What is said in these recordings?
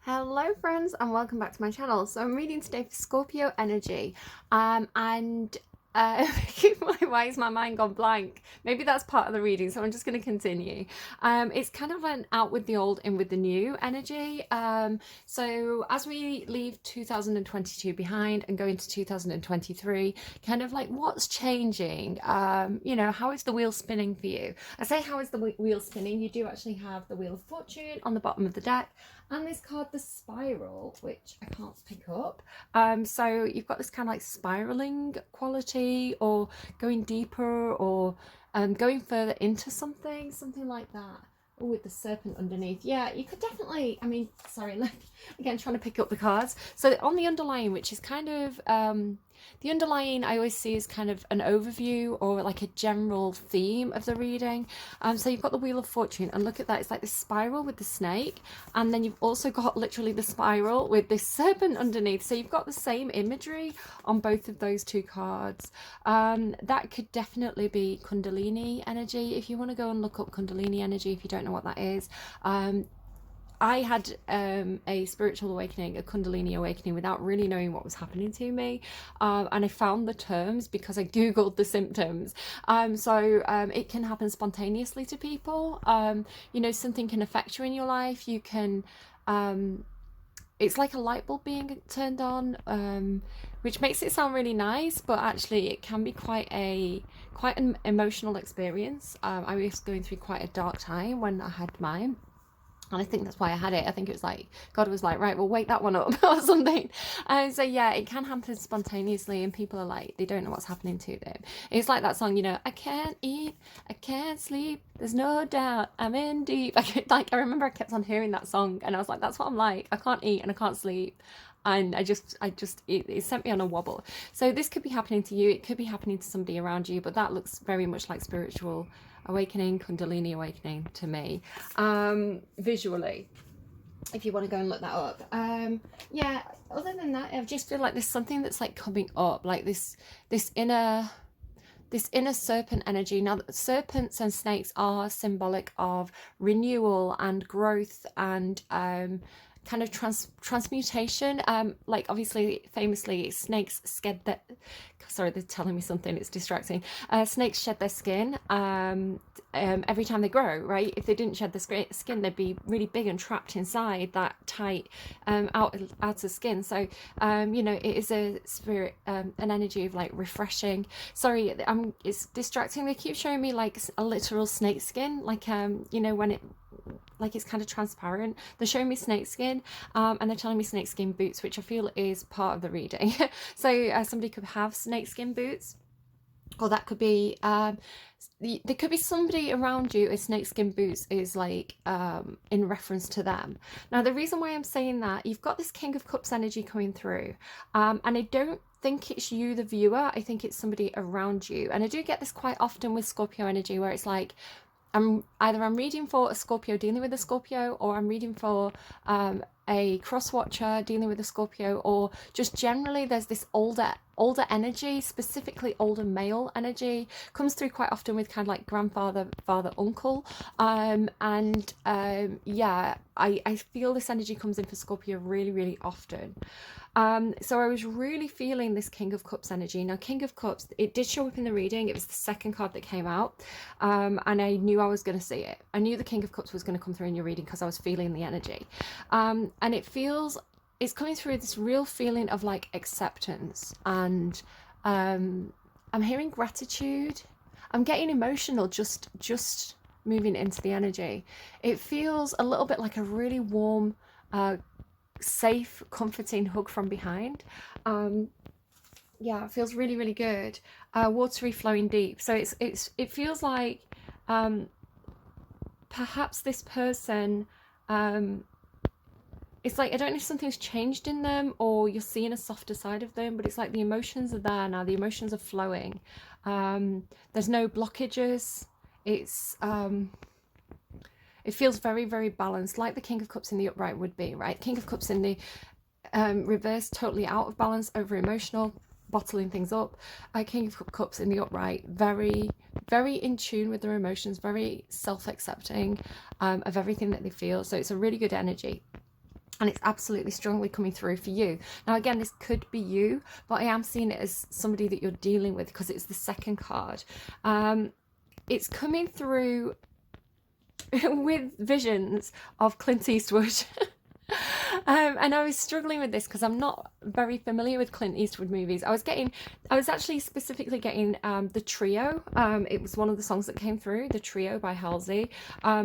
Hello friends and welcome back to my channel. So I'm reading today for Scorpio energy and why is my mind gone blank? Maybe that's part of the reading, so I'm just going to continue. It's kind of an out with the old, in with the new energy. So as we leave 2022 behind and go into 2023, kind of like what's changing? How is the wheel spinning for you? I say how is the wheel spinning? You do actually have the Wheel of Fortune on the bottom of the deck, and this card, the Spiral, which I can't pick up. So you've got this kind of like spiraling quality, or going deeper, or going further into something like that. Oh, with the serpent underneath. Yeah, you could definitely, sorry, like, again, trying to pick up the cards. So on the underlying, which is kind of, the underlying I always see is kind of an overview or like a general theme of the reading. So you've got the Wheel of Fortune, and look at that, it's like this spiral with the snake, and then you've also got literally the spiral with this serpent underneath. So you've got the same imagery on both of those two cards. That could definitely be Kundalini energy. If you want to go and look up Kundalini energy, if you don't know what that is, I had a spiritual awakening, a Kundalini awakening, without really knowing what was happening to me. And I found the terms because I Googled the symptoms. It can happen spontaneously to people. Something can affect you in your life. You can, it's like a light bulb being turned on, which makes it sound really nice, but actually it can be quite an emotional experience. I was going through quite a dark time when I had mine. And I think that's why I had it. I think it was like, God was like, right, well, wake that one up or something. And so, yeah, it can happen spontaneously, and people are like, they don't know what's happening to them. It's like that song, I can't eat, I can't sleep, there's no doubt, I'm in deep. I remember I kept on hearing that song, and I was like, that's what I'm like. I can't eat and I can't sleep. And it sent me on a wobble. So this could be happening to you. It could be happening to somebody around you, but that looks very much like spiritual awakening, Kundalini awakening to me, visually, if you want to go and look that up. Yeah, other than that, I just feel like there's something that's like coming up, like this inner serpent energy. Now, serpents and snakes are symbolic of renewal and growth and kind of transmutation. Like, obviously, famously, snakes shed their, sorry, they're telling me something, it's distracting. Snakes shed their skin every time they grow, right? If they didn't shed the skin, they'd be really big and trapped inside that tight outer skin. So it is a spirit, an energy of like refreshing. Sorry, it's distracting. They keep showing me like a literal snake skin, like when it, like, it's kind of transparent. They're showing me snake skin, and they're telling me snake skin boots, which I feel is part of the reading. So somebody could have snake skin boots, or that could be there could be somebody around you. A snakeskin boots is like in reference to them. Now, the reason why I'm saying that, you've got this King of Cups energy coming through, and I don't think it's you, the viewer. I think it's somebody around you, and I do get this quite often with Scorpio energy, where it's like, I'm reading for a Scorpio dealing with a Scorpio, or I'm reading for a cross watcher dealing with a Scorpio, or just generally there's this older energy, specifically older male energy, comes through quite often with kind of like grandfather, father, uncle. Yeah, I feel this energy comes in for Scorpio really, really often. So I was really feeling this King of Cups energy. Now, King of Cups, it did show up in the reading. It was the second card that came out, and I knew I was going to see it. I knew the King of Cups was going to come through in your reading because I was feeling the energy. And it's coming through this real feeling of like acceptance, and I'm hearing gratitude. I'm getting emotional just moving into the energy. It feels a little bit like a really warm, safe, comforting hug from behind. Yeah, it feels really, really good. Watery, flowing deep. So it feels like perhaps this person, it's like, I don't know if something's changed in them, or you're seeing a softer side of them, but it's like the emotions are there now. The emotions are flowing. There's no blockages. It feels very, very balanced, like the King of Cups in the upright would be, right? King of Cups in the reverse, totally out of balance, over emotional, bottling things up. King of Cups in the upright, very, very in tune with their emotions, very self-accepting of everything that they feel. So it's a really good energy. and it's absolutely strongly coming through for you. Now again, this could be you, but I am seeing it as somebody that you're dealing with because it's the second card. It's coming through with visions of Clint Eastwood. And I was struggling with this because I'm not very familiar with Clint Eastwood movies. I was actually specifically getting The Trio. It was one of the songs that came through, The Trio by Halsey,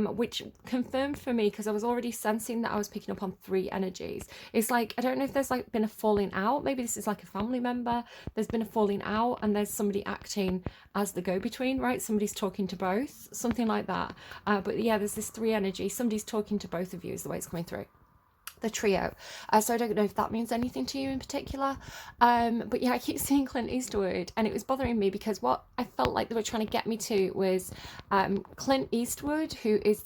which confirmed for me because I was already sensing that I was picking up on 3 energies. It's like, I don't know if there's like been a falling out. Maybe this is like a family member. There's been a falling out and there's somebody acting as the go-between, right? Somebody's talking to both, something like that. But yeah, there's this 3 energy. Somebody's talking to both of you is the way it's coming through. The Trio. So I don't know if that means anything to you in particular, but yeah, I keep seeing Clint Eastwood and it was bothering me because what I felt like they were trying to get me to was Clint Eastwood, who is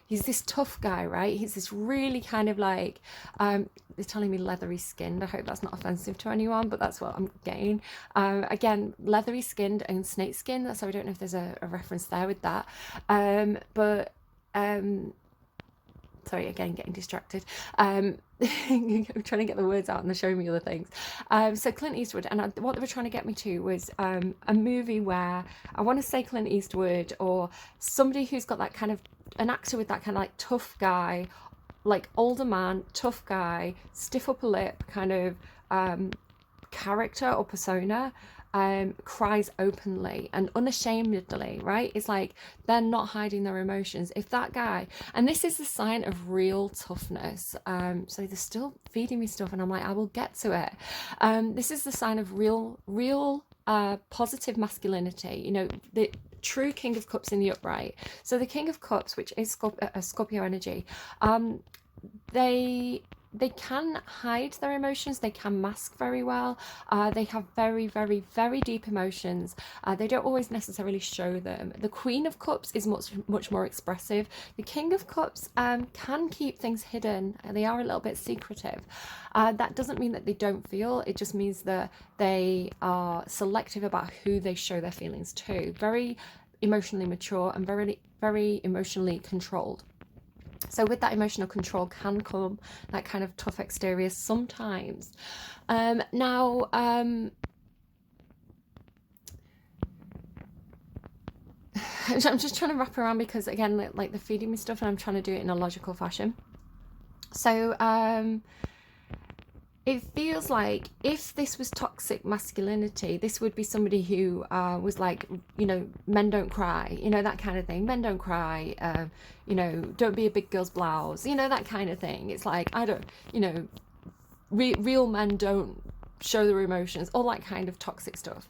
he's this tough guy, right? He's this really kind of like they're telling me leathery skinned. I hope that's not offensive to anyone, but that's what I'm getting. Again, leathery skinned and snake skin, so I don't know if there's a reference there with that, but sorry, again, getting distracted. I'm trying to get the words out and they're showing me other things. So Clint Eastwood, and what they were trying to get me to was a movie where I want to say Clint Eastwood or somebody who's got that kind of, an actor with that kind of like tough guy, like older man, tough guy, stiff upper lip kind of character or persona, cries openly and unashamedly, right? It's like they're not hiding their emotions. If that guy, and this is the sign of real toughness, so they're still feeding me stuff and I'm like, I will get to it. This is the sign of real positive masculinity, you know, the true King of Cups in the upright. So the King of Cups, which is Scorpio energy, they can hide their emotions, they can mask very well, they have very deep emotions, they don't always necessarily show them. The Queen of Cups is much more expressive. The King of Cups can keep things hidden and they are a little bit secretive. That doesn't mean that they don't feel, it just means that they are selective about who they show their feelings to. Very emotionally mature and very emotionally controlled. So with that emotional control can come that kind of tough exterior sometimes. Now, I'm just trying to wrap around because again, like they're feeding me stuff and I'm trying to do it in a logical fashion. So it feels like if this was toxic masculinity, this would be somebody who was like, you know, men don't cry, you know, that kind of thing. Men don't cry, you know, don't be a big girl's blouse, you know, that kind of thing. It's like, I don't, you know, real men don't show their emotions, all that kind of toxic stuff.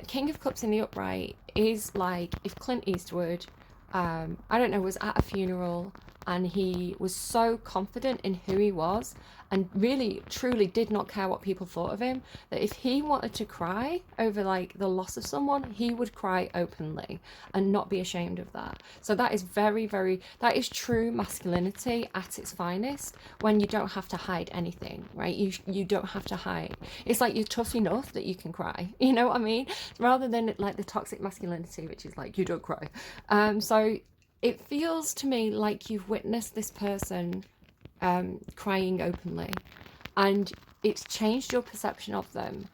King of Cups in the upright is like if Clint Eastwood, I don't know, was at a funeral and he was so confident in who he was and really truly did not care what people thought of him, that if he wanted to cry over like the loss of someone, he would cry openly and not be ashamed of that. So that is that is true masculinity at its finest, when you don't have to hide anything, right? You don't have to hide. It's like you're tough enough that you can cry, you know what I mean? Rather than like the toxic masculinity, which is like you don't cry. So it feels to me like you've witnessed this person crying openly and it's changed your perception of them,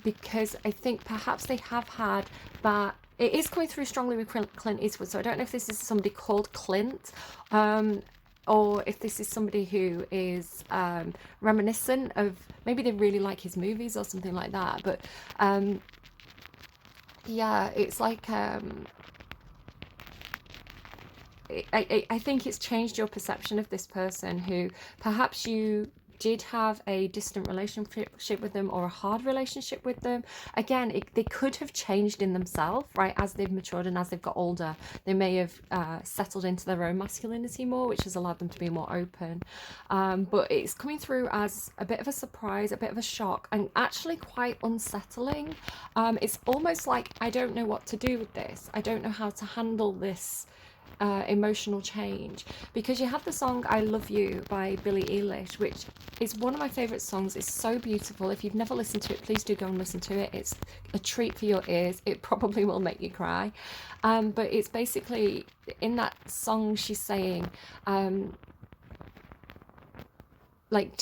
because I think perhaps they have had that. It is coming through strongly with Clint Eastwood, so I don't know if this is somebody called Clint, or if this is somebody who is reminiscent of, maybe they really like his movies or something like that, but yeah, it's like I think it's changed your perception of this person who perhaps you did have a distant relationship with them or a hard relationship with them. Again, they could have changed in themselves, right? As they've matured and as they've got older, they may have settled into their own masculinity more, which has allowed them to be more open. But it's coming through as a bit of a surprise, a bit of a shock, and actually quite unsettling. It's almost like, I don't know what to do with this. I don't know how to handle this emotional change, because you have the song I Love You by Billie Eilish, which is one of my favorite songs. It's so beautiful. If you've never listened to it, please do go and listen to it. It's a treat for your ears. It probably will make you cry, but it's basically, in that song she's saying, like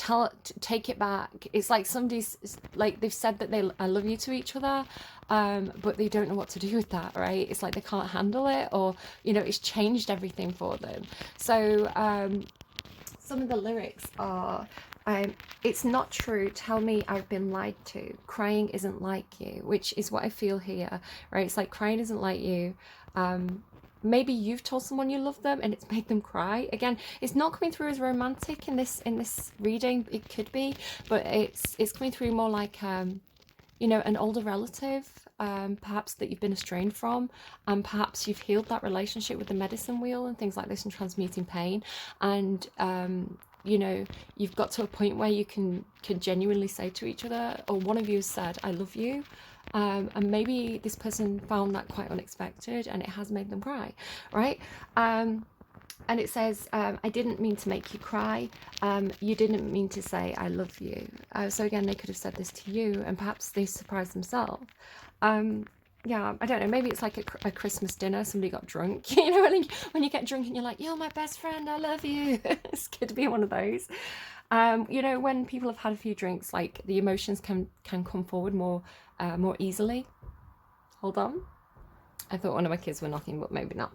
take it back. It's like somebody's like they've said that I love you to each other, but they don't know what to do with that, right? It's like they can't handle it, or it's changed everything for them. So some of the lyrics are, it's not true, tell me I've been lied to, crying isn't like you, which is what I feel here, right? It's like crying isn't like you. Maybe you've told someone you love them and it's made them cry. Again, it's not coming through as romantic in this reading. It could be, but it's coming through more like an older relative, perhaps that you've been estranged from, and perhaps you've healed that relationship with the medicine wheel and things like this, and transmuting pain, and you've got to a point where you can genuinely say to each other, or one of you has said, I love you. And maybe this person found that quite unexpected and it has made them cry, right? And it says, I didn't mean to make you cry. You didn't mean to say I love you. So again, they could have said this to you, and perhaps they surprised themselves. Yeah, I don't know. Maybe it's like a Christmas dinner. Somebody got drunk. When you get drunk and you're like, you're my best friend, I love you. It's good to be one of those. When people have had a few drinks, like the emotions can come forward more easily. Hold on. I thought one of my kids were knocking, but maybe not.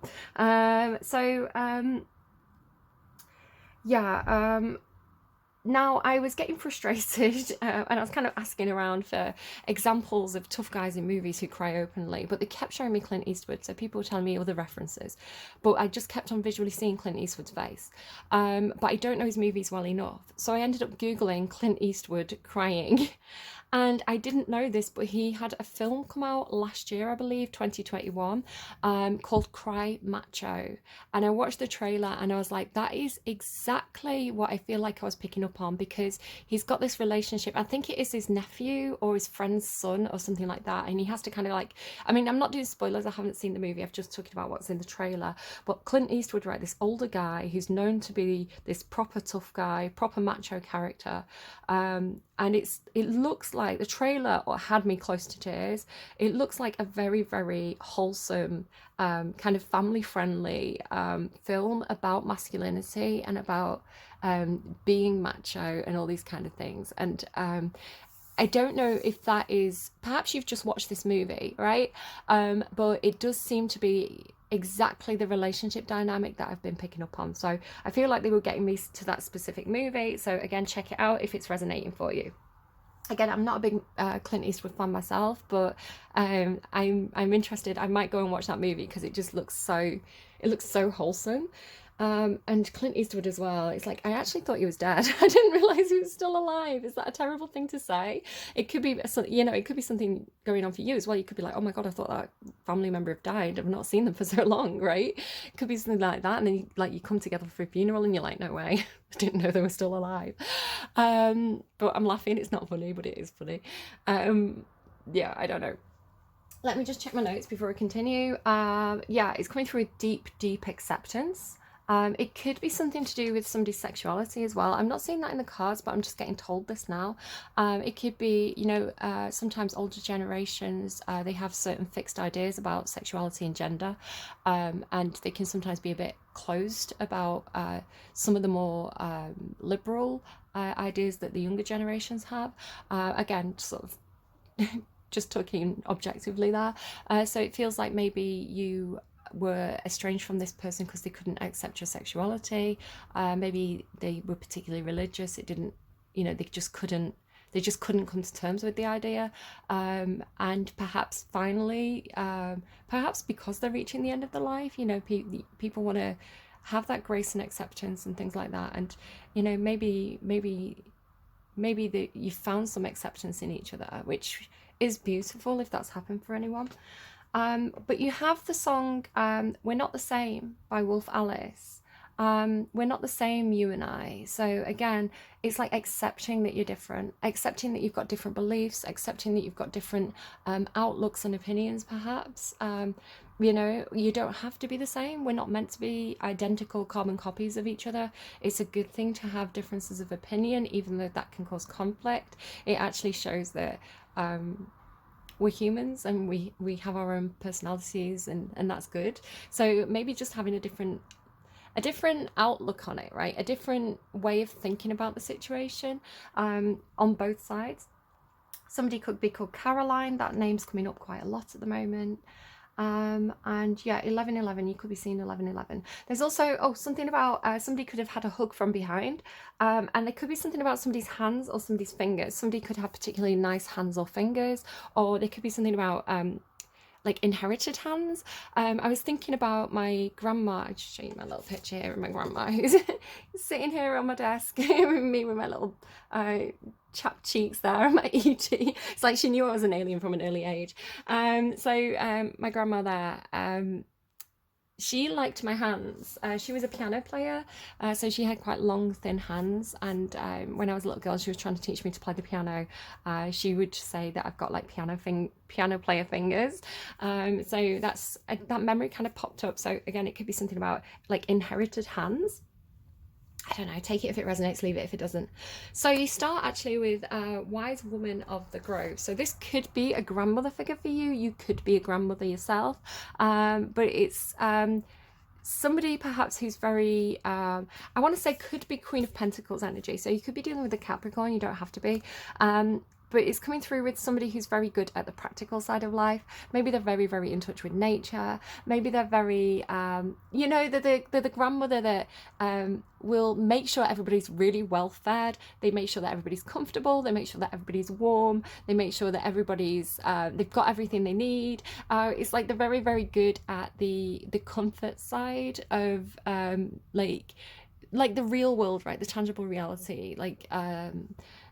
Now I was getting frustrated and I was kind of asking around for examples of tough guys in movies who cry openly, but they kept showing me Clint Eastwood, so people were telling me other references, but I just kept on visually seeing Clint Eastwood's face. But I don't know his movies well enough, so I ended up Googling Clint Eastwood crying. And I didn't know this, but he had a film come out last year, I believe, 2021, called Cry Macho. And I watched the trailer and I was like, that is exactly what I feel like I was picking up on, because he's got this relationship. I think it is his nephew or his friend's son or something like that. And he has to kind of like, I mean, I'm not doing spoilers. I haven't seen the movie. I've just talking about what's in the trailer. But Clint Eastwood, right, this older guy who's known to be this proper tough guy, proper macho character. And it looks like the trailer had me close to tears. It looks like a very, very wholesome, kind of family-friendly film about masculinity and about being macho and all these kind of things. And I don't know if that is, perhaps you've just watched this movie, right? But it does seem to be exactly the relationship dynamic that I've been picking up on. So I feel like they were getting me to that specific movie. So again, check it out if it's resonating for you. Again, I'm not a big Clint Eastwood fan myself, but I'm interested. I might go and watch that movie because it just looks so wholesome. And Clint Eastwood as well. It's like, I actually thought he was dead. I didn't realize he was still alive. Is that a terrible thing to say? It could be, it could be something going on for you as well. You could be like, oh my God, I thought that family member had died. I've not seen them for so long, right? It could be something like that. And then you come together for a funeral and you're like, no way, I didn't know they were still alive. But I'm laughing. It's not funny, but it is funny. Yeah, I don't know. Let me just check my notes before I continue. Yeah, it's coming through a deep, deep acceptance. It could be something to do with somebody's sexuality as well. I'm not seeing that in the cards, but I'm just getting told this now. It could be, sometimes older generations, they have certain fixed ideas about sexuality and gender, and they can sometimes be a bit closed about some of the more liberal ideas that the younger generations have. Again, sort of just talking objectively there. So it feels like maybe you were estranged from this person because they couldn't accept your sexuality. Maybe they were particularly religious. It didn't, they just couldn't come to terms with the idea. And perhaps finally, perhaps because they're reaching the end of their life, people want to have that grace and acceptance and things like that. And, maybe that you found some acceptance in each other, which is beautiful if that's happened for anyone. But you have the song We're Not the Same by Wolf Alice. We're not the same, you and I. So again, it's like accepting that you're different, accepting that you've got different beliefs, accepting that you've got different outlooks and opinions, perhaps. You don't have to be the same. We're not meant to be identical carbon copies of each other. It's a good thing to have differences of opinion, even though that can cause conflict. It actually shows that we're humans and we have our own personalities, and that's good. So maybe just having a different a different outlook on it, right? A different way of thinking about the situation, on both sides. Somebody could be called Caroline. That name's coming up quite a lot at the moment. And yeah, 1111, you could be seeing 1111. There's also, oh, something about somebody could have had a hug from behind, and there could be something about somebody's hands or somebody's fingers. Somebody could have particularly nice hands or fingers, or there could be something about like inherited hands. I was thinking about my grandma. I'll just show you my little picture here of my grandma who's sitting here on my desk with me with my little chapped cheeks there and my ET. It's like she knew I was an alien from an early age. My grandma there, she liked my hands. She was a piano player, so she had quite long, thin hands. And when I was a little girl, she was trying to teach me to play the piano. She would say that I've got like piano player fingers. So that memory kind of popped up. So again, it could be something about like inherited hands. I don't know, take it if it resonates, leave it if it doesn't. So you start actually with Wise Woman of the Grove. So this could be a grandmother figure for you. You could be a grandmother yourself. But it's somebody perhaps who's very, I want to say could be Queen of Pentacles energy. So you could be dealing with a Capricorn, you don't have to be. But it's coming through with somebody who's very good at the practical side of life. Maybe they're very, very in touch with nature. Maybe they're very, you know, they're the grandmother that will make sure everybody's really well fed. They make sure that everybody's comfortable. They make sure that everybody's warm. They make sure that everybody's, they've got everything they need. It's like they're very, very good at the comfort side of like the real world, right? The tangible reality, like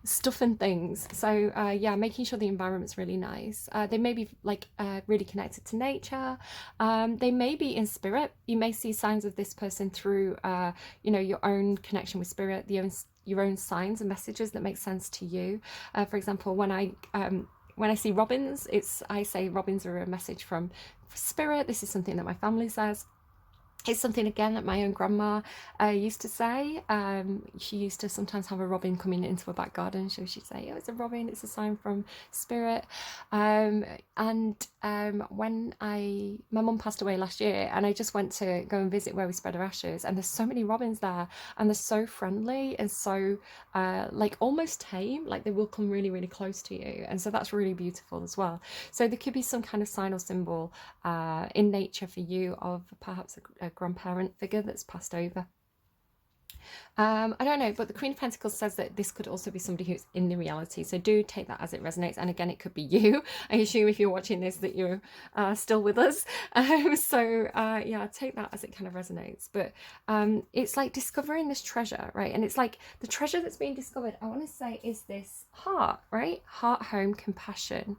stuff and things. So yeah, making sure the environment's really nice. They may be like really connected to nature. They may be in spirit. You may see signs of this person through you know, your own connection with spirit, your own signs and messages that make sense to you. For example, when I see robins, I say robins are a message from spirit. This is something that my family says. It's something, again, that my own grandma used to say. She used to sometimes have a robin coming into her back garden. So she'd say, oh, it's a robin, it's a sign from spirit. When my mum passed away last year, and I just went to go and visit where we spread her ashes, and there's so many robins there, and they're so friendly and so like almost tame, like they will come really, really close to you. And so that's really beautiful as well. So there could be some kind of sign or symbol in nature for you of perhaps a grandparent figure that's passed over. I don't know, but the Queen of Pentacles says that this could also be somebody who's in the reality. So do take that as it resonates. And again, it could be you. I assume if you're watching this that you're still with us. Yeah, take that as it kind of resonates. But it's like discovering this treasure, right? And it's like the treasure that's being discovered, I want to say, is this heart, right? Heart, home, compassion.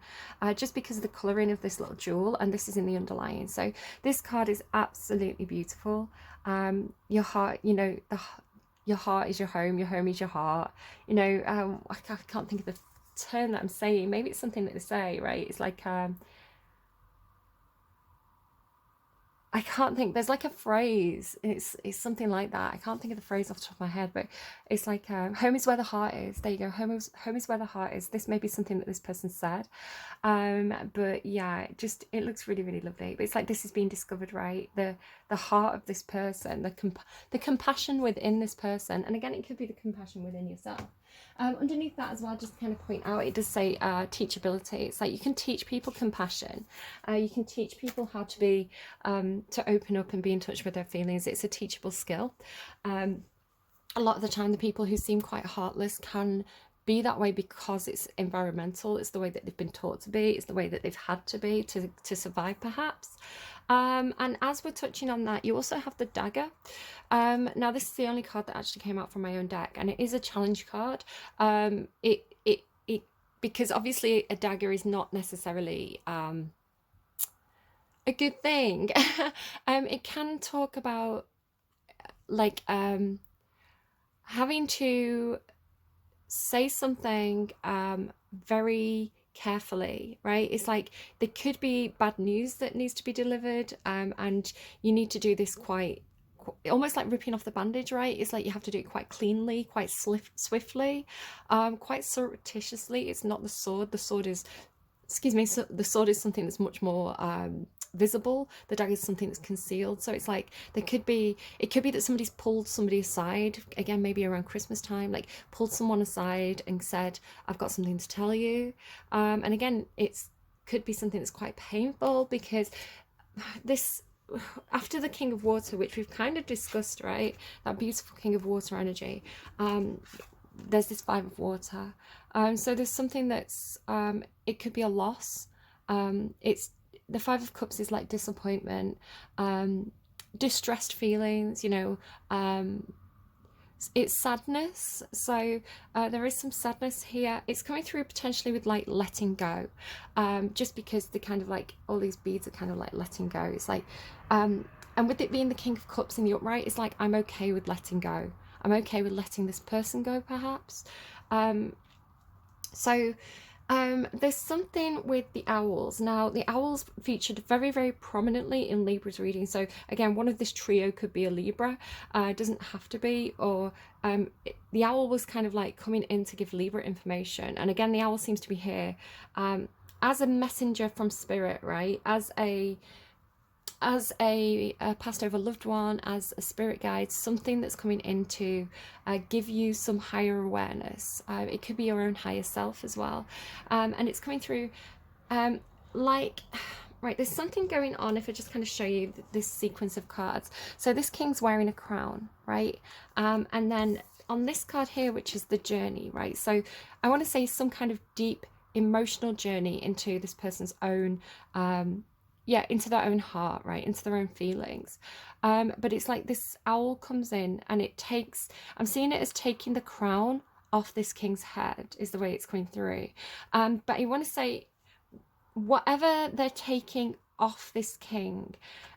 Just because of the colouring of this little jewel, and this is in the underlying. So this card is absolutely beautiful. Your heart, you know, your heart is your home is your heart. You know, I can't think of the term that I'm saying. Maybe it's something that they say, right? It's like I can't think, there's like a phrase, it's something like that. I can't think of the phrase off the top of my head, but it's like home is where the heart is. There you go, home is where the heart is. This may be something that this person said, but yeah, it looks really, really lovely. But it's like this is being discovered, right? The heart of this person, the compassion within this person, and again, it could be the compassion within yourself. Underneath that as well, just kind of point out, it does say teachability. It's like you can teach people compassion. You can teach people how to be, to open up and be in touch with their feelings. It's a teachable skill. A lot of the time, the people who seem quite heartless can be that way because it's environmental. It's the way that they've been taught to be. It's the way that they've had to be to survive, perhaps. And as we're touching on that, you also have the dagger. Now this is the only card that actually came out from my own deck, and it is a challenge card. Because obviously a dagger is not necessarily a good thing. It can talk about like having to say something very carefully, right? It's like there could be bad news that needs to be delivered, and you need to do this quite almost like ripping off the bandage, right? It's like you have to do it quite cleanly, quite swiftly, quite surreptitiously. It's not the sword is excuse me, so the sword is something that's much more visible. The dagger is something that's concealed. So it's like it could be that somebody's pulled somebody aside, again maybe around Christmas time, like pulled someone aside and said, I've got something to tell you. And again, it's could be something that's quite painful, because this, after the King of Water, which we've kind of discussed, right, that beautiful King of Water energy, there's this Five of Water. So there's something that's it could be a loss. It's the Five of Cups is like disappointment, distressed feelings, you know, it's sadness. So there is some sadness here. It's coming through potentially with like letting go, just because the kind of like all these beads are kind of like letting go. It's like and with it being the King of Cups in the upright, it's like I'm okay with letting go. I'm okay with letting this person go, perhaps. So there's something with the owls. Now, the owls featured very, very prominently in Libra's reading. So again, one of this trio could be a Libra. It doesn't have to be. Or the owl was kind of like coming in to give Libra information. And again, the owl seems to be here as a messenger from spirit, right? As a passed over loved one, as a spirit guide, something that's coming in to give you some higher awareness. It could be your own higher self as well. And it's coming through like, right, there's something going on. If I just kind of show you this sequence of cards. So this king's wearing a crown, right? And then on this card here, which is the journey, right? So I want to say some kind of deep emotional journey into this person's own into their own heart, right, into their own feelings. But it's like this owl comes in and it takes, I'm seeing it as taking the crown off this king's head, is the way it's coming through. But I want to say, whatever they're taking off this king,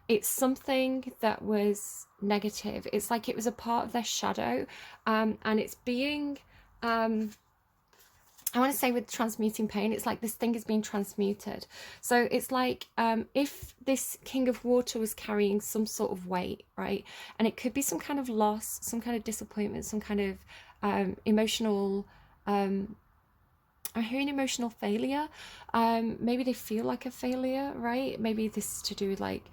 it's something that was negative. It's like it was a part of their shadow, and it's being I want to say with transmuting pain, it's like this thing is being transmuted. So it's like if this King of Water was carrying some sort of weight, right? And it could be some kind of loss, some kind of disappointment, some kind of emotional, I'm hearing emotional failure. Maybe they feel like a failure, right? Maybe this is to do with like,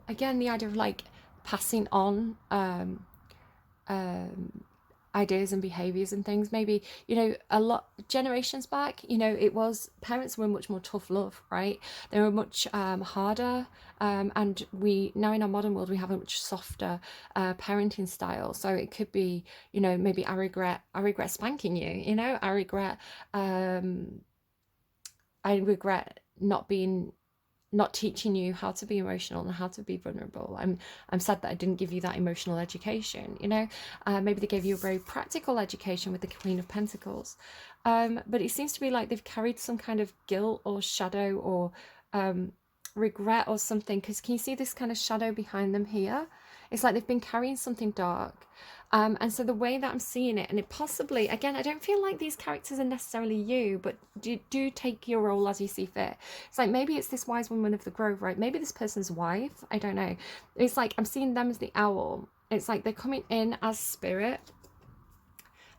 again, the idea of like passing on ideas and behaviors and things. Maybe, you know, a lot generations back, you know, it was parents were much more tough love, right? They were much harder, and we now in our modern world we have a much softer parenting style. So it could be, you know, maybe I regret spanking you, you know, I regret not teaching you how to be emotional and how to be vulnerable. I'm sad that I didn't give you that emotional education, you know. Maybe they gave you a very practical education with the Queen of Pentacles, but it seems to be like they've carried some kind of guilt or shadow or regret or something, because can you see this kind of shadow behind them here? It's like they've been carrying something dark. And so the way that I'm seeing it, and it possibly, again, I don't feel like these characters are necessarily you, but do take your role as you see fit. It's like maybe it's this wise woman of the grove, right? Maybe this person's wife, I don't know. It's like I'm seeing them as the owl. It's like they're coming in as spirit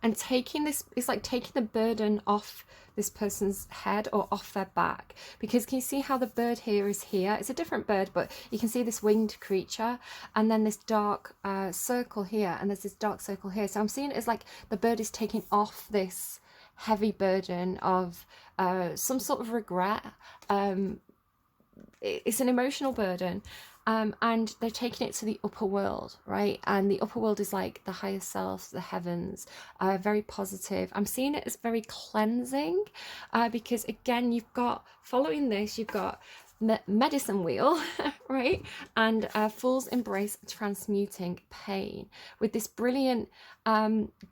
and taking this, it's like taking the burden off this person's head or off their back. Because can you see how the bird here is here? It's a different bird, but you can see this winged creature and then this dark circle here, and there's this dark circle here. So I'm seeing it as like the bird is taking off this heavy burden of some sort of regret. It's an emotional burden. And they're taking it to the upper world, right? And the upper world is like the higher self, the heavens, very positive. I'm seeing it as very cleansing, because again, you've got, following this, you've got medicine wheel, right? And Fool's Embrace, transmuting pain, with this brilliant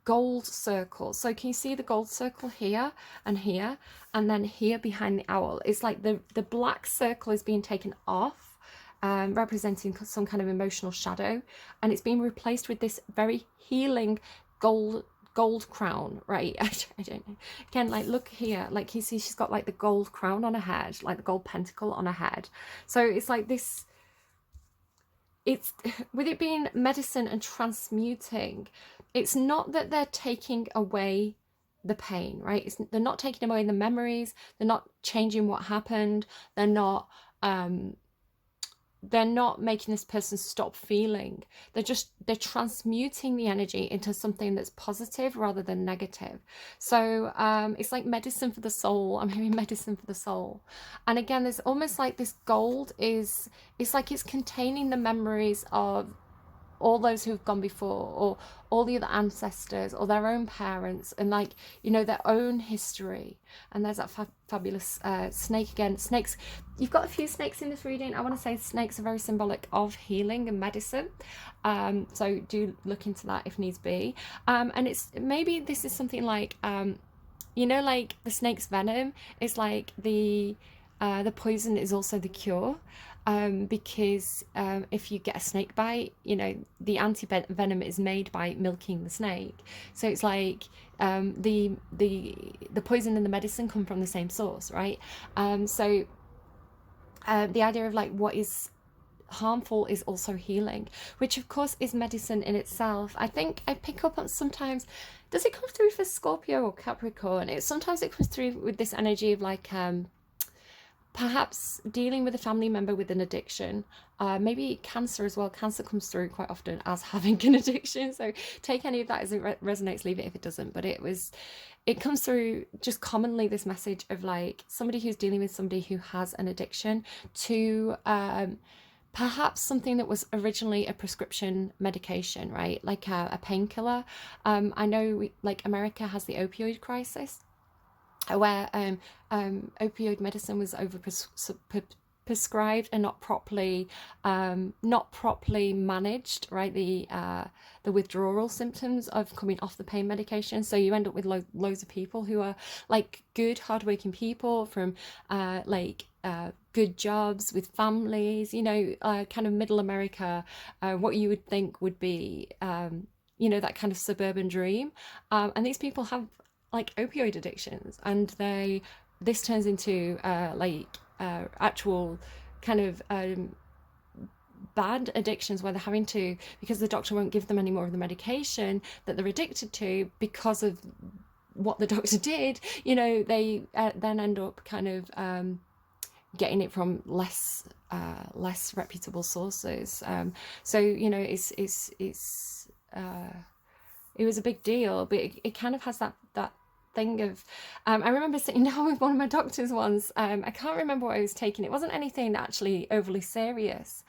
gold circle. So can you see the gold circle here and here, and then here behind the owl? It's like the black circle is being taken off, representing some kind of emotional shadow, and it's being replaced with this very healing gold crown, right? I don't know. Again, like look here, like you see she's got like the gold crown on her head, like the gold pentacle on her head. So it's like this, it's with it being medicine and transmuting, it's not that they're taking away the pain, right? They're not taking away the memories, they're not changing what happened, they're not making this person stop feeling. They're transmuting the energy into something that's positive rather than negative. So it's like medicine for the soul. I'm hearing medicine for the soul. And again, there's almost like this gold is, it's like it's containing the memories of all those who've gone before, or all the other ancestors, or their own parents, and like, you know, their own history. And there's that fabulous snake again. Snakes, you've got a few snakes in this reading. I want to say snakes are very symbolic of healing and medicine, so do look into that if needs be. And it's, maybe this is something like, you know, like the snake's venom is like the poison is also the cure. Because if you get a snake bite, you know, the anti-venom is made by milking the snake. So it's like the poison and the medicine come from the same source, right? So the idea of like what is harmful is also healing, which of course is medicine in itself. I think I pick up on sometimes, does it come through for Scorpio or Capricorn? Sometimes it comes through with this energy of like perhaps dealing with a family member with an addiction, maybe cancer as well. Cancer comes through quite often as having an addiction, so take any of that as it resonates, leave it if it doesn't. But it comes through just commonly this message of like somebody who's dealing with somebody who has an addiction to perhaps something that was originally a prescription medication, right? Like a painkiller. I know like America has the opioid crisis, where opioid medicine was prescribed and not properly managed, right? The withdrawal symptoms of coming off the pain medication. So you end up with loads of people who are like good, hardworking people from good jobs with families, you know, kind of middle America, what you would think would be, you know, that kind of suburban dream. And these people have like opioid addictions, and this turns into actual kind of bad addictions, where they're having to, because the doctor won't give them any more of the medication that they're addicted to because of what the doctor did, you know, they then end up kind of getting it from less reputable sources. So you know, it was a big deal, but it kind of has that thing of I remember sitting down with one of my doctors once. I can't remember what I was taking. It wasn't anything actually overly serious,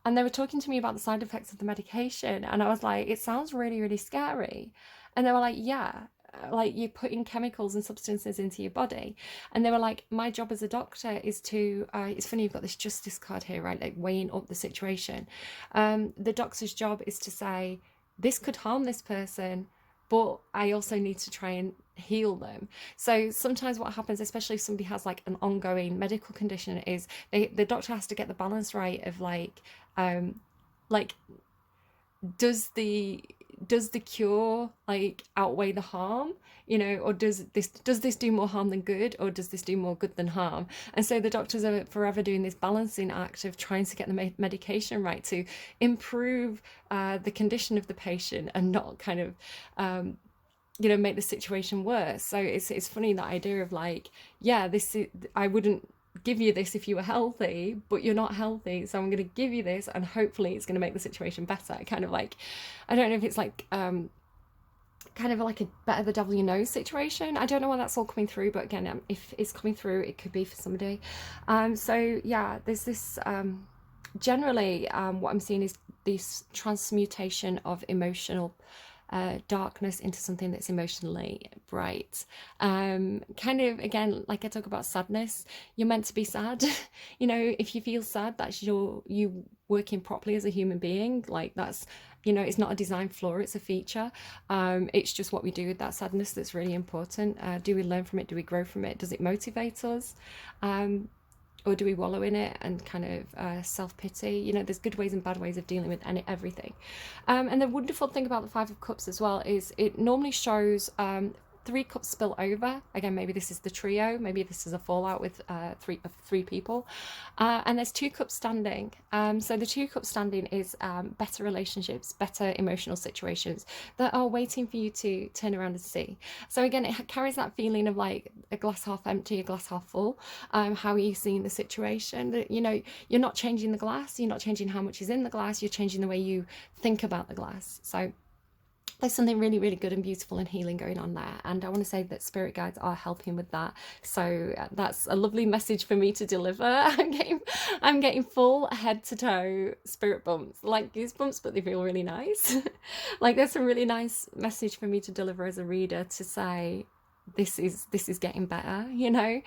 and they were talking to me about the side effects of the medication, and I was like, it sounds really, really scary. And they were like, yeah, like you're putting chemicals and substances into your body. And they were like, my job as a doctor is to it's funny, you've got this justice card here, right, like weighing up the situation. The doctor's job is to say, this could harm this person, but I also need to try and heal them. So sometimes what happens, especially if somebody has like an ongoing medical condition, is the doctor has to get the balance right of like does the cure like outweigh the harm, you know, or does this do more harm than good, or does this do more good than harm? And so the doctors are forever doing this balancing act of trying to get the medication right to improve the condition of the patient and not kind of you know, make the situation worse. So it's funny, that idea of like, yeah, this is, I wouldn't give you this if you were healthy, but you're not healthy, so I'm going to give you this and hopefully it's going to make the situation better. Kind of like, I don't know if it's like kind of like a better the devil you know situation. I don't know why that's all coming through, but again, if it's coming through, it could be for somebody. So yeah, there's this generally what I'm seeing is this transmutation of emotional darkness into something that's emotionally bright. Kind of, again, like I talk about sadness, you're meant to be sad. You know, if you feel sad, that's you working properly as a human being. Like that's, you know, it's not a design flaw, it's a feature. It's just what we do with that sadness that's really important. Do we learn from it? Do we grow from it? Does it motivate us? Or do we wallow in it and kind of self-pity? You know, there's good ways and bad ways of dealing with everything. And the wonderful thing about the Five of Cups as well is it normally shows 3 cups spill over. Again, maybe this is the trio, maybe this is a fallout with three people, and there's 2 cups standing. So the 2 cups standing is better relationships, better emotional situations that are waiting for you to turn around and see. So again, it carries that feeling of like a glass half empty, a glass half full. How are you seeing the situation? That, you know, you're not changing the glass, you're not changing how much is in the glass, you're changing the way you think about the glass. So there's something really, really good and beautiful and healing going on there. And I want to say that spirit guides are helping with that. So that's a lovely message for me to deliver. I'm getting full head to toe spirit bumps, like goosebumps, but they feel really nice. Like there's a really nice message for me to deliver as a reader, to say, this is getting better, you know.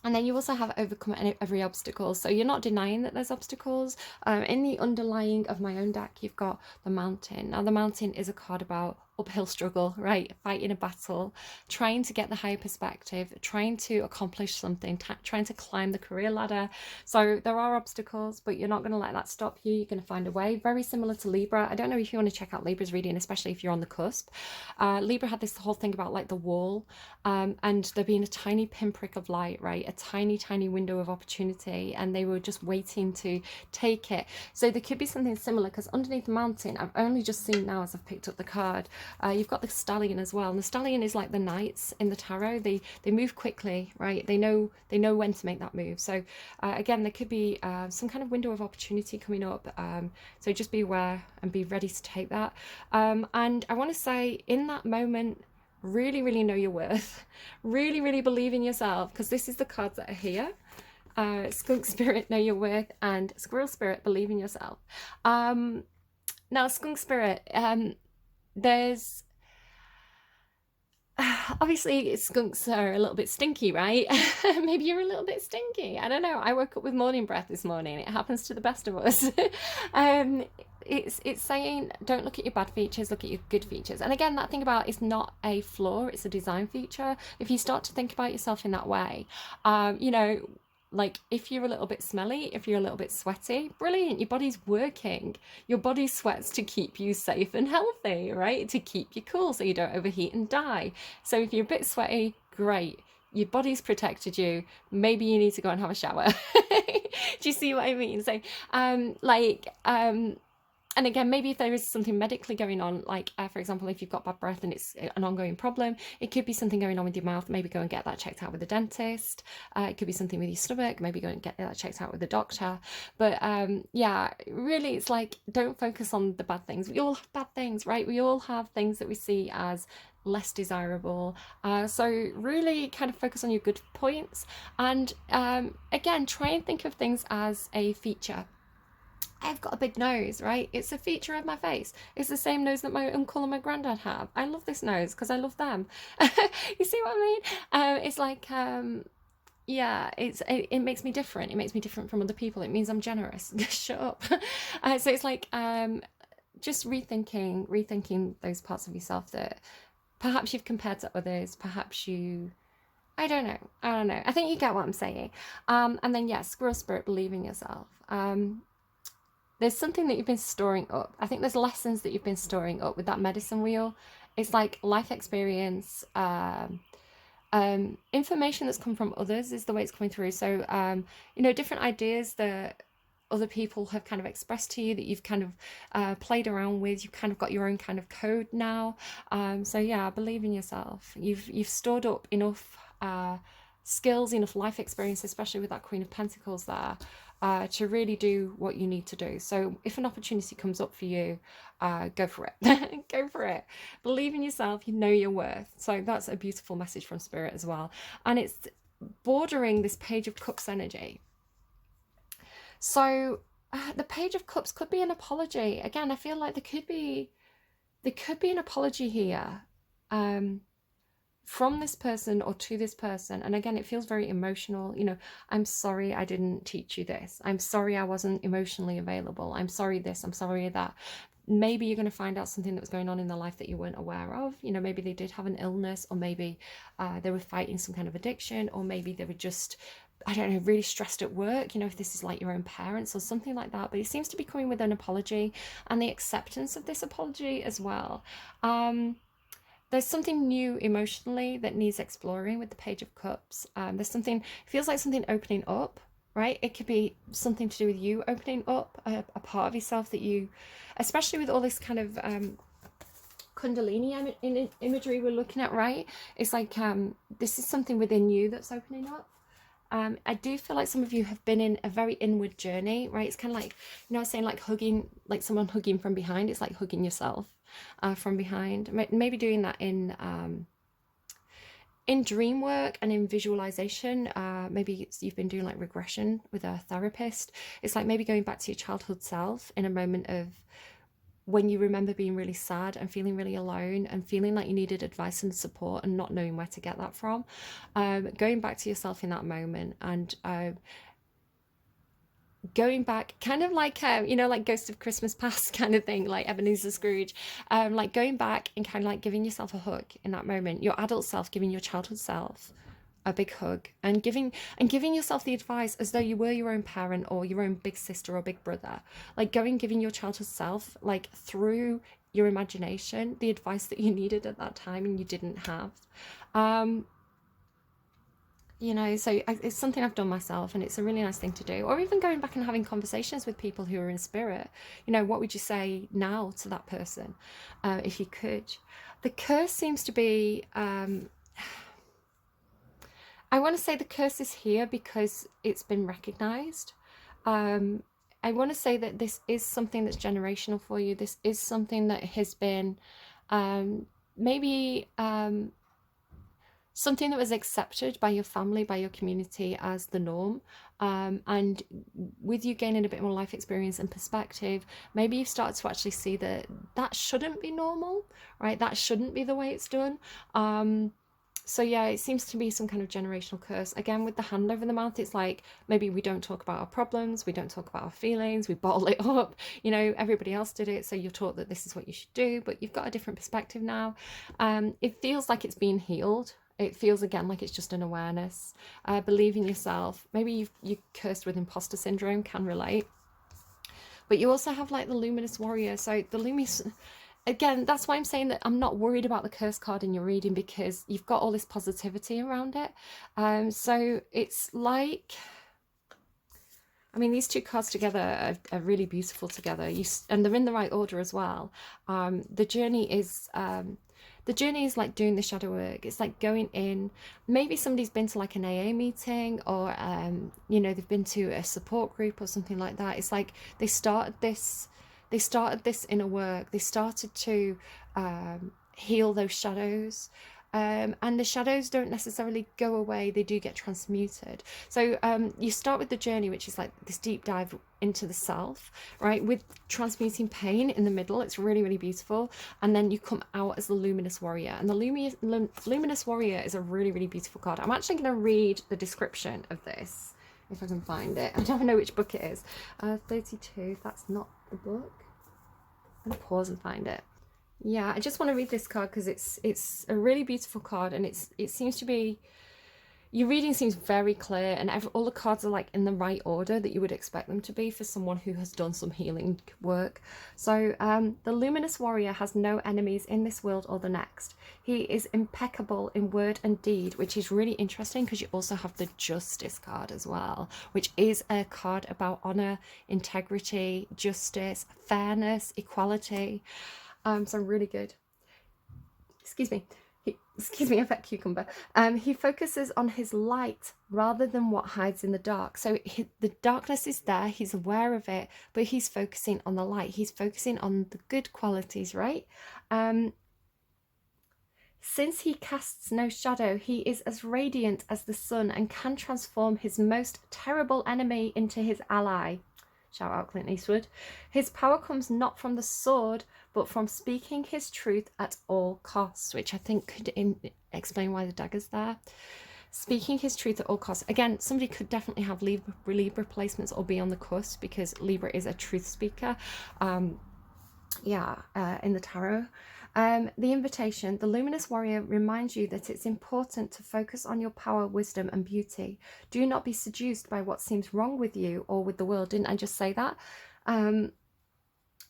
And then you also have overcome every obstacle. So you're not denying that there's obstacles. In the underlying of my own deck, you've got the mountain. Now the mountain is a card about uphill struggle, right? Fighting a battle, trying to get the higher perspective, trying to accomplish something, trying to climb the career ladder. So there are obstacles, but you're not going to let that stop you. You're going to find a way. Very similar to Libra. I don't know if you want to check out Libra's reading, especially if you're on the cusp. Libra had this whole thing about like the wall, and there being a tiny pinprick of light, right? A tiny window of opportunity, and they were just waiting to take it. So there could be something similar, because underneath the mountain, I've only just seen now as I've picked up the card, you've got the stallion as well, and the stallion is like the knights in the tarot. They move quickly, right? They know when to make that move. So again, there could be some kind of window of opportunity coming up, so just be aware and be ready to take that. And I want to say, in that moment, really know your worth. Really believe in yourself, because this is the cards that are here. Skunk Spirit, know your worth, and Squirrel Spirit, believe in yourself. Now Skunk Spirit, there's obviously skunks are a little bit stinky, right? Maybe you're a little bit stinky, I don't know. I woke up with morning breath this morning. It happens to the best of us. It's saying, don't look at your bad features, look at your good features. And again, that thing about, it's not a flaw, it's a design feature. If you start to think about yourself in that way, you know, like if you're a little bit smelly, if you're a little bit sweaty, brilliant, your body's working. Your body sweats to keep you safe and healthy, right? To keep you cool so you don't overheat and die. So if you're a bit sweaty, great. Your body's protected you. Maybe you need to go and have a shower. Do you see what I mean? So and again, maybe if there is something medically going on, like for example, if you've got bad breath and it's an ongoing problem, it could be something going on with your mouth. Maybe go and get that checked out with a dentist. It could be something with your stomach. Maybe go and get that checked out with a doctor. But yeah, really, it's like, don't focus on the bad things. We all have bad things, right? We all have things that we see as less desirable. So really kind of focus on your good points. And again, try and think of things as a feature. I've got a big nose, right? It's a feature of my face. It's the same nose that my uncle and my granddad have. I love this nose because I love them. You see what I mean? It's like, yeah, it makes me different. It makes me different from other people. It means I'm generous. Shut up. So it's like just rethinking those parts of yourself that perhaps you've compared to others. Perhaps you... I don't know. I think you get what I'm saying. And then, yeah, Squirrel Spirit, believe in yourself. There's something that you've been storing up. I think there's lessons that you've been storing up with that medicine wheel. It's like life experience, information that's come from others is the way it's coming through. So, you know, different ideas that other people have kind of expressed to you that you've kind of played around with. You've kind of got your own kind of code now. So yeah, believe in yourself. You've stored up enough skills, enough life experience, especially with that Queen of Pentacles there, to really do what you need to do. So if an opportunity comes up for you, go for it. Go for it. Believe in yourself. You know your worth. So that's a beautiful message from Spirit as well. And it's bordering this Page of Cups energy. So the Page of Cups could be an apology. Again, I feel like there could be an apology here. From this person or to this person. And again, it feels very emotional. You know, I'm sorry I didn't teach you this. I'm sorry I wasn't emotionally available. I'm sorry this, I'm sorry that. Maybe you're going to find out something that was going on in their life that you weren't aware of. You know, maybe they did have an illness, or maybe they were fighting some kind of addiction, or maybe they were just, I don't know, really stressed at work, you know, if this is like your own parents or something like that. But it seems to be coming with an apology and the acceptance of this apology as well. there's something new emotionally that needs exploring with the Page of Cups. There's something, it feels like something opening up, right? It could be something to do with you opening up a part of yourself that you, especially with all this kind of Kundalini imagery we're looking at, right? It's like this is something within you that's opening up. I do feel like some of you have been in a very inward journey, right? It's kind of like, you know, I was saying, like hugging, like someone hugging from behind. It's like hugging yourself from behind. Maybe doing that in dream work and in visualization. Maybe you've been doing like regression with a therapist. It's like maybe going back to your childhood self in a moment of when you remember being really sad and feeling really alone and feeling like you needed advice and support and not knowing where to get that from. Going back to yourself in that moment and going back, kind of like you know, like Ghost of Christmas Past kind of thing, like Ebenezer Scrooge, like going back and kind of like giving yourself a hug in that moment, your adult self giving your childhood self a big hug and giving yourself the advice as though you were your own parent or your own big sister or big brother, like giving your childhood self, like through your imagination, the advice that you needed at that time and you didn't have. You know, so it's something I've done myself and it's a really nice thing to do. Or even going back and having conversations with people who are in spirit. You know, what would you say now to that person if you could? The curse seems to be I want to say the curse is here because it's been recognized. I want to say that this is something that's generational for you. This is something that has been maybe something that was accepted by your family, by your community as the norm. And with you gaining a bit more life experience and perspective, maybe you've started to actually see that that shouldn't be normal, right? That shouldn't be the way it's done. So yeah, it seems to be some kind of generational curse. Again, with the hand over the mouth, it's like maybe we don't talk about our problems, we don't talk about our feelings, we bottle it up. You know, everybody else did it, so you're taught that this is what you should do, but you've got a different perspective now. It feels like it's being healed. It feels again like it's just an awareness. Believe in yourself. Maybe you're cursed with imposter syndrome, can relate. But you also have like the luminous warrior. So the luminous... Again, that's why I'm saying that I'm not worried about the curse card in your reading, because you've got all this positivity around it. So it's like, I mean, these two cards together are really beautiful together. And they're in the right order as well. The journey is like doing the shadow work. It's like going in. Maybe somebody's been to like an AA meeting, or you know, they've been to a support group or something like that. It's like they started this inner work. They started to heal those shadows. And the shadows don't necessarily go away, they do get transmuted. So you start with the journey, which is like this deep dive into the self, right, with transmuting pain in the middle. It's really, really beautiful. And then you come out as the luminous warrior, and the luminous warrior is a really, really beautiful card. I'm actually going to read the description of this if I can find it. I don't know which book it is. 32, that's not the book. I'm going to pause and find it. Yeah, I just want to read this card because it's a really beautiful card, and it seems to be, your reading seems very clear, and all the cards are like in the right order that you would expect them to be for someone who has done some healing work. So the luminous warrior has no enemies in this world or the next. He is impeccable in word and deed, which is really interesting because you also have the justice card as well, which is a card about honor, integrity, justice, fairness, equality. So really good. Excuse me, I fat cucumber. He focuses on his light rather than what hides in the dark. So the darkness is there, he's aware of it, but he's focusing on the light. He's focusing on the good qualities, right? Since he casts no shadow, he is as radiant as the sun and can transform his most terrible enemy into his ally. Shout out Clint Eastwood. His power comes not from the sword, but from speaking his truth at all costs, which I think could explain why the dagger's there. Speaking his truth at all costs. Again, somebody could definitely have Libra placements or be on the cusp, because Libra is a truth speaker. In the tarot. The invitation, the luminous warrior reminds you that it's important to focus on your power, wisdom, and beauty. Do not be seduced by what seems wrong with you or with the world. Didn't I just say that?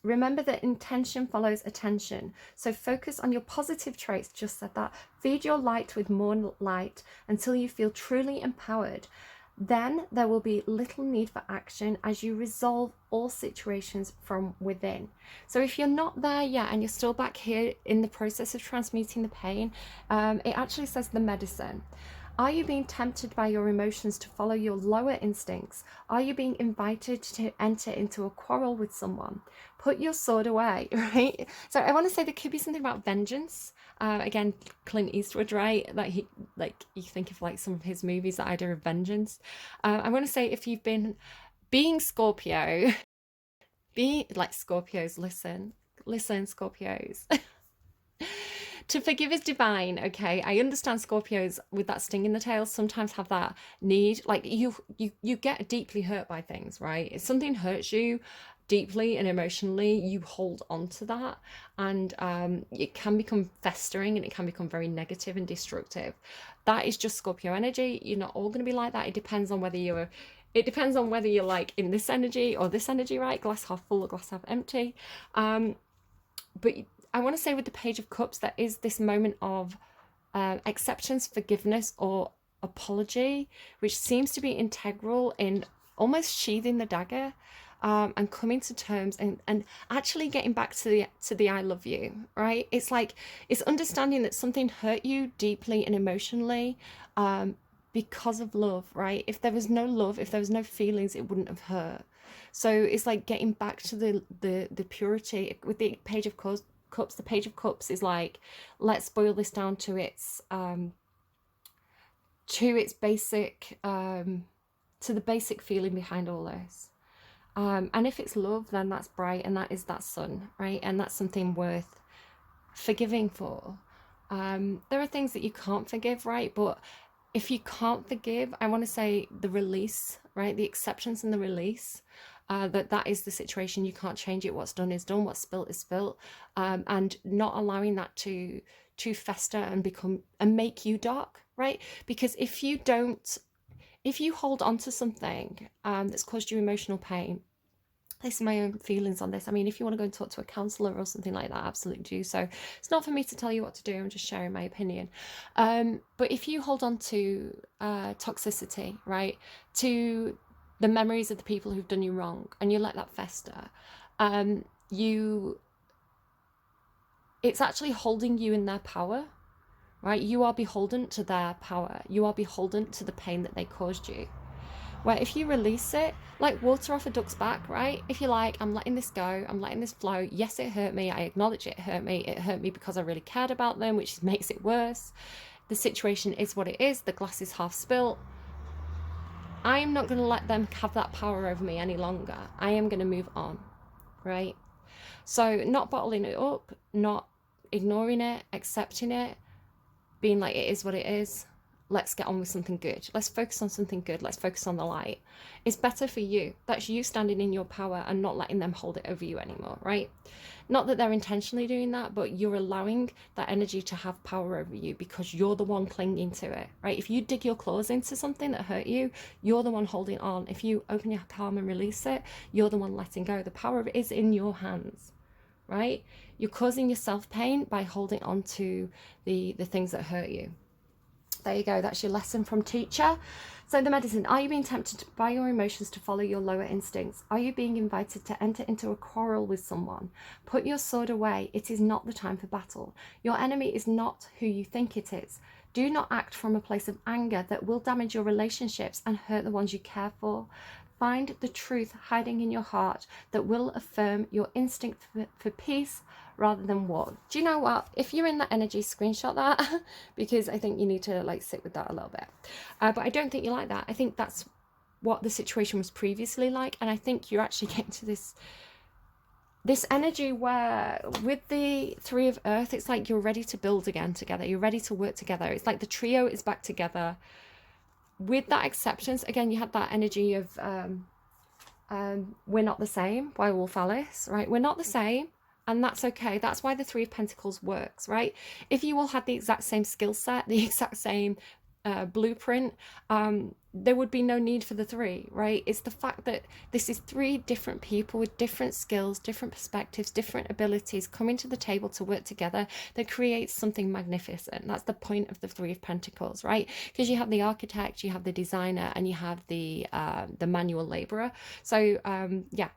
remember that intention follows attention. So focus on your positive traits, just said that. Feed your light with more light until you feel truly empowered. Then there will be little need for action as you resolve all situations from within. So if you're not there yet and you're still back here in the process of transmuting the pain, it actually says the medicine. Are you being tempted by your emotions to follow your lower instincts? Are you being invited to enter into a quarrel with someone? Put your sword away, right? So I want to say there could be something about vengeance. Again, Clint Eastwood, right? Like you think of like some of his movies, the idea of vengeance. I want to say if you've been being Scorpio, be like Scorpios, listen, Scorpios. To forgive is divine, okay? I understand Scorpios with that sting in the tail sometimes have that need. Like you get deeply hurt by things, right? If something hurts you deeply and emotionally, you hold on to that, and it can become festering and it can become very negative and destructive. That is just Scorpio energy. You're not all going to be like that. It depends on whether you're like in this energy or this energy, right? Glass half full or glass half empty. But I want to say with the Page of Cups, there is this moment of acceptance, forgiveness, or apology, which seems to be integral in almost sheathing the dagger, and coming to terms and actually getting back to the I love you, right? It's like, it's understanding that something hurt you deeply and emotionally because of love, right? If there was no love, if there was no feelings, it wouldn't have hurt. So it's like getting back to the purity. With the Page of Cups, the Page of Cups is like, let's boil this down to its basic, to the basic feeling behind all this. And if it's love, then that's bright, and that is that sun, right? And that's something worth forgiving for. There are things that you can't forgive, right? But if you can't forgive, I want to say the release, right? The acceptance and the release. That is the situation. You can't change it. What's done is done. What's spilt is spilt. And not allowing that to fester and become and make you dark, right? Because if you hold on to something that's caused you emotional pain, this is my own feelings on this. I mean, if you want to go and talk to a counsellor or something like that, absolutely do so. It's not for me to tell you what to do. I'm just sharing my opinion. But if you hold on to toxicity, right, to the memories of the people who've done you wrong, and you let that fester, it's actually holding you in their power, right? You are beholden to their power. You are beholden to the pain that they caused you. Where if you release it, like water off a duck's back, right? If you're like, I'm letting this go, I'm letting this flow. Yes, it hurt me. I acknowledge it hurt me. It hurt me because I really cared about them, which makes it worse. The situation is what it is. The glass is half spilt. I am not going to let them have that power over me any longer. I am going to move on, right? So not bottling it up, not ignoring it, accepting it, being like, it is what it is. Let's get on with something good. Let's focus on something good. Let's focus on the light. It's better for you. That's you standing in your power and not letting them hold it over you anymore, right? Not that they're intentionally doing that, but you're allowing that energy to have power over you because you're the one clinging to it, right? If you dig your claws into something that hurt you, you're the one holding on. If you open your palm and release it, you're the one letting go. The power of it is in your hands, right? You're causing yourself pain by holding on to the things that hurt you. There you go. That's your lesson from teacher. So the medicine. Are you being tempted by your emotions to follow your lower instincts? Are you being invited to enter into a quarrel with someone? Put your sword away. It is not the time for battle. Your enemy is not who you think it is. Do not act from a place of anger that will damage your relationships and hurt the ones you care for. Find the truth hiding in your heart that will affirm your instinct for peace rather than war. Do you know what? If you're in that energy, screenshot that because I think you need to like sit with that a little bit. But I don't think you're like that. I think that's what the situation was previously like. And I think you're actually getting to this energy where with the Three of Earth, it's like you're ready to build again together. You're ready to work together. It's like the trio is back together. With that acceptance, again, you had that energy of we're not the same by Wolf Alice, right? We're not the same, and that's okay. That's why the Three of Pentacles works, right? If you all had the exact same skill set, the exact same blueprint, there would be no need for the three, right? It's the fact that this is three different people with different skills, different perspectives, different abilities coming to the table to work together that creates something magnificent. That's the point of the Three of Pentacles, right? Because you have the architect, you have the designer, and you have the manual laborer. So yeah,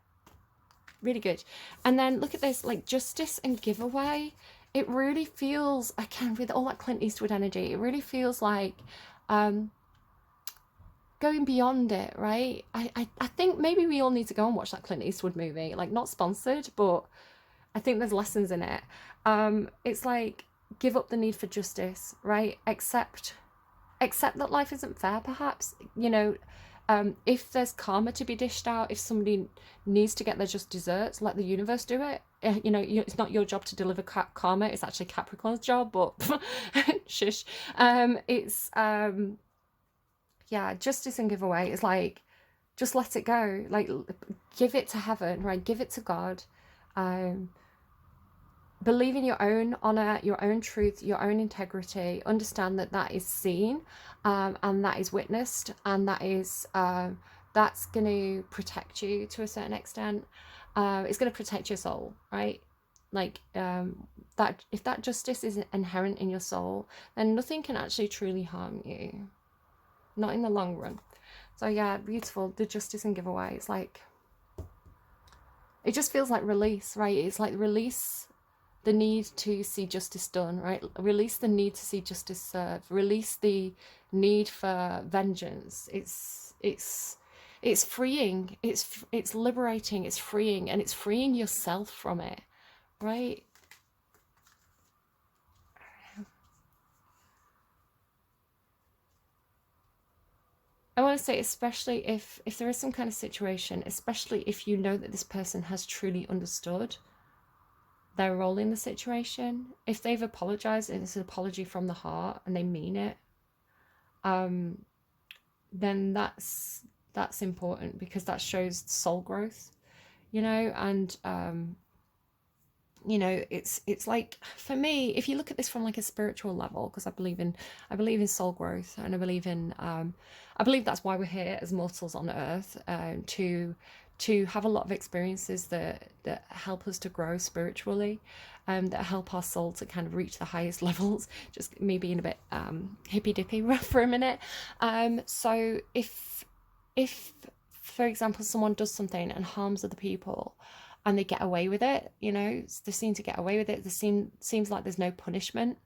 really good. And then look at this, like justice and giveaway. It really feels, again, with all that Clint Eastwood energy, it really feels like going beyond it, right? I think maybe we all need to go and watch that Clint Eastwood movie. Like, not sponsored, but I think there's lessons in it. It's like, give up the need for justice, right? Accept that life isn't fair, perhaps. You know, if there's karma to be dished out, if somebody needs to get their just desserts, let the universe do it. You know, it's not your job to deliver karma. It's actually Capricorn's job, but shush. It's yeah, justice and giveaway is like, just let it go. Like, give it to heaven, right? Give it to God. Believe in your own honor, your own truth, your own integrity. Understand that that is seen, and that is witnessed, and that is that's going to protect you to a certain extent. It's going to protect your soul, right? Like that, if that justice is inherent in your soul, then nothing can actually truly harm you, not in the long run. So yeah, beautiful. The justice and giveaway. It's like, it just feels like release, right? It's like release the need to see justice done, right? Release the need to see justice served. Release the need for vengeance. It's freeing. It's liberating. It's freeing, and it's freeing yourself from it, right? I want to say, especially if there is some kind of situation, especially if you know that this person has truly understood their role in the situation, if they've apologized and it's an apology from the heart and they mean it, then that's important, because that shows soul growth, you know. And you know, it's like, for me, if you look at this from like a spiritual level, because I believe in soul growth, and I believe that's why we're here as mortals on earth, to have a lot of experiences that help us to grow spiritually, that help our soul to kind of reach the highest levels. Just me being a bit hippy dippy for a minute. So if for example someone does something and harms other people, and they get away with it, you know, they seem to get away with it, seems like there's no punishment,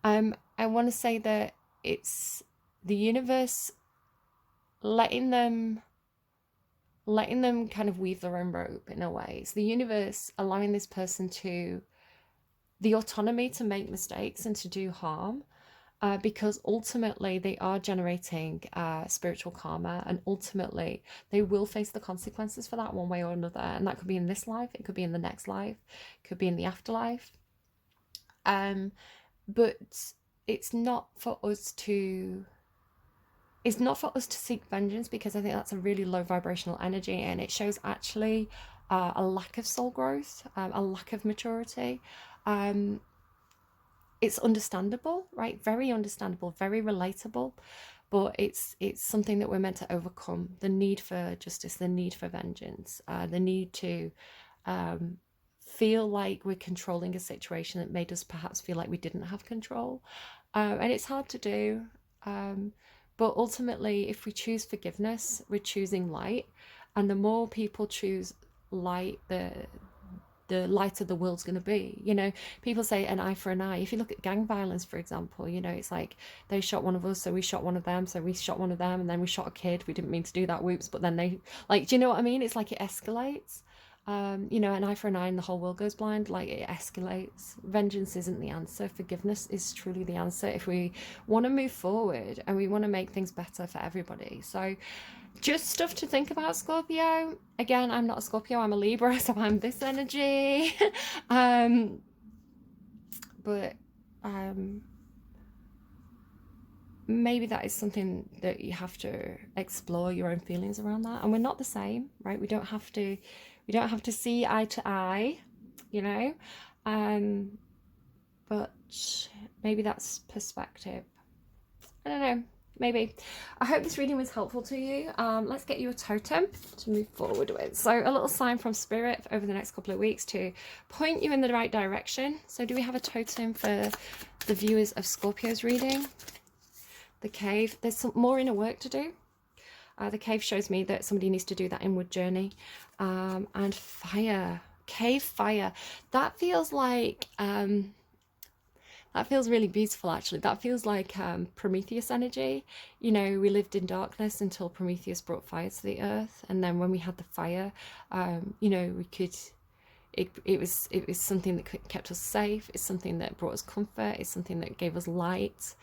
I want to say that it's the universe letting them kind of weave their own rope in a way. It's the universe allowing this person to the autonomy to make mistakes and to do harm, because ultimately they are generating spiritual karma, and ultimately they will face the consequences for that one way or another. And that could be in this life, it could be in the next life, it could be in the afterlife. But it's not for us to seek vengeance, because I think that's a really low vibrational energy, and it shows actually a lack of soul growth, a lack of maturity. It's understandable, right? Very understandable, very relatable, but it's something that we're meant to overcome. The need for justice, the need for vengeance, the need to feel like we're controlling a situation that made us perhaps feel like we didn't have control. And it's hard to do. But ultimately, if we choose forgiveness, we're choosing light. And the more people choose light, the lighter the world's going to be. You know, people say an eye for an eye. If you look at gang violence, for example, you know, it's like they shot one of us, so we shot one of them, so we shot one of them, and then we shot a kid. We didn't mean to do that, whoops. But then they, like, do you know what I mean? It's like it escalates. You know, an eye for an eye and the whole world goes blind. Like, it escalates. Vengeance isn't the answer. Forgiveness is truly the answer if we want to move forward and we want to make things better for everybody. So just stuff to think about, Scorpio. Again, I'm not a Scorpio, I'm a Libra, so I'm this energy. But maybe that is something that you have to explore your own feelings around that. And we're not the same, right? We don't have to see eye to eye, you know. But maybe that's perspective. I don't know, maybe. I hope this reading was helpful to you. Let's get you a totem to move forward with. So a little sign from spirit over the next couple of weeks to point you in the right direction. So do we have a totem for the viewers of Scorpio's reading? The cave. There's some more inner work to do. The cave shows me that somebody needs to do that inward journey. And fire. Cave fire. That feels like... that feels really beautiful, actually. That feels like Prometheus energy. You know, we lived in darkness until Prometheus brought fire to the earth. And then when we had the fire, you know, we could... It was something that kept us safe. It's something that brought us comfort. It's something that gave us light.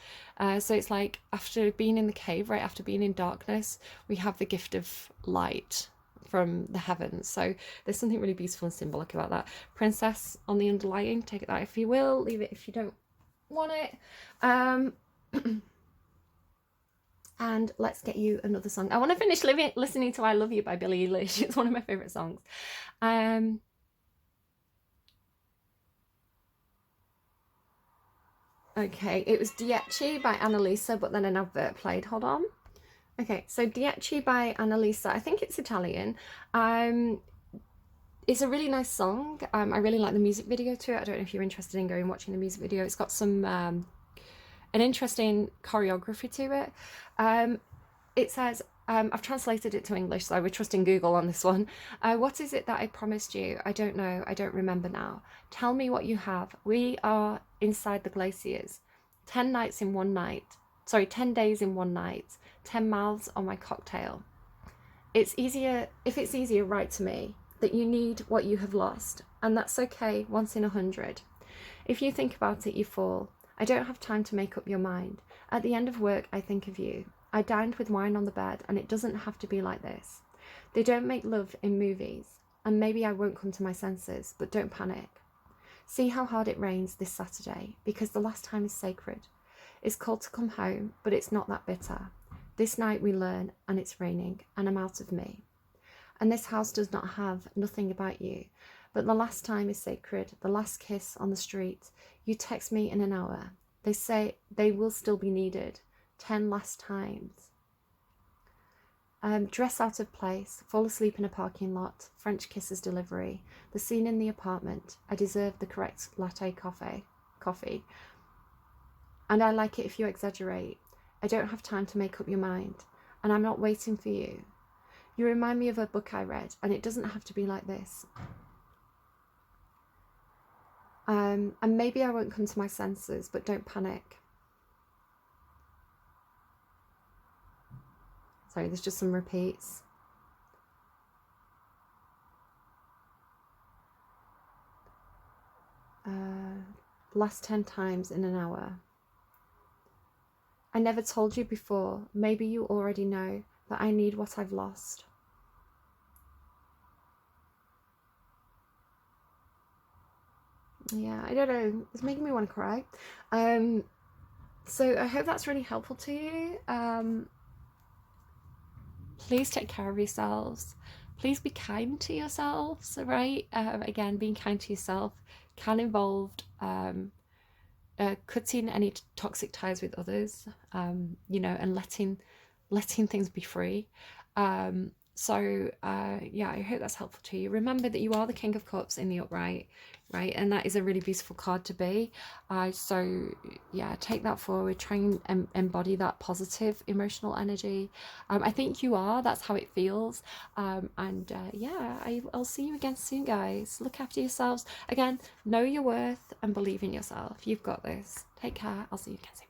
So it's like after being in the cave, right, after being in darkness, we have the gift of light from the heavens. So there's something really beautiful and symbolic about that. Princess on the underlying, take that if you will, leave it if you don't want it. And let's get you another song. I want to finish listening to I Love You by Billie Eilish. It's one of my favorite songs. Okay, it was Dieci by Annalisa, but then an advert played. Hold on. Okay, so Dieci by Annalisa. I think it's Italian. It's a really nice song. I really like the music video to it. I don't know if you're interested in going and watching the music video. It's got some an interesting choreography to it. It says, I've translated it to English, so we're trusting Google on this one. What is it that I promised you? I don't know. I don't remember now. Tell me what you have. We are inside the glaciers. 10 nights in one night. Sorry, 10 days in one night. 10 mouths on my cocktail. It's easier, if it's easier, write to me that you need what you have lost. And that's okay, once in 100. If you think about it, you fall. I don't have time to make up your mind. At the end of work, I think of you. I dined with wine on the bed, and it doesn't have to be like this. They don't make love in movies, and maybe I won't come to my senses, but don't panic. See how hard it rains this Saturday, because the last time is sacred. It's cold to come home, but it's not that bitter. This night we learn, and it's raining, and I'm out of me. And this house does not have nothing about you, but the last time is sacred, the last kiss on the street. You text me in an hour. They say they will still be needed. 10 last times. Dress out of place, fall asleep in a parking lot, French kisses delivery, the scene in the apartment. I deserve the correct latte coffee. And I like it if you exaggerate. I don't have time to make up your mind, and I'm not waiting for you. You remind me of a book I read, and it doesn't have to be like this. And maybe I won't come to my senses, but don't panic. Sorry, there's just some repeats. Last 10 times in an hour. I never told you before. Maybe you already know that I need what I've lost. Yeah, I don't know. It's making me want to cry. So I hope that's really helpful to you. Please take care of yourselves. Please be kind to yourselves, right? Again, being kind to yourself can involve cutting any toxic ties with others, you know, and letting things be free. So yeah, I hope that's helpful to you. Remember that you are the King of Cups in the upright, right? And that is a really beautiful card to be. So yeah, take that forward, try and embody that positive emotional energy. I think you are, that's how it feels. Yeah, I'll see you again soon, guys. Look after yourselves. Again, know your worth and believe in yourself. You've got this. Take care. I'll see you again soon.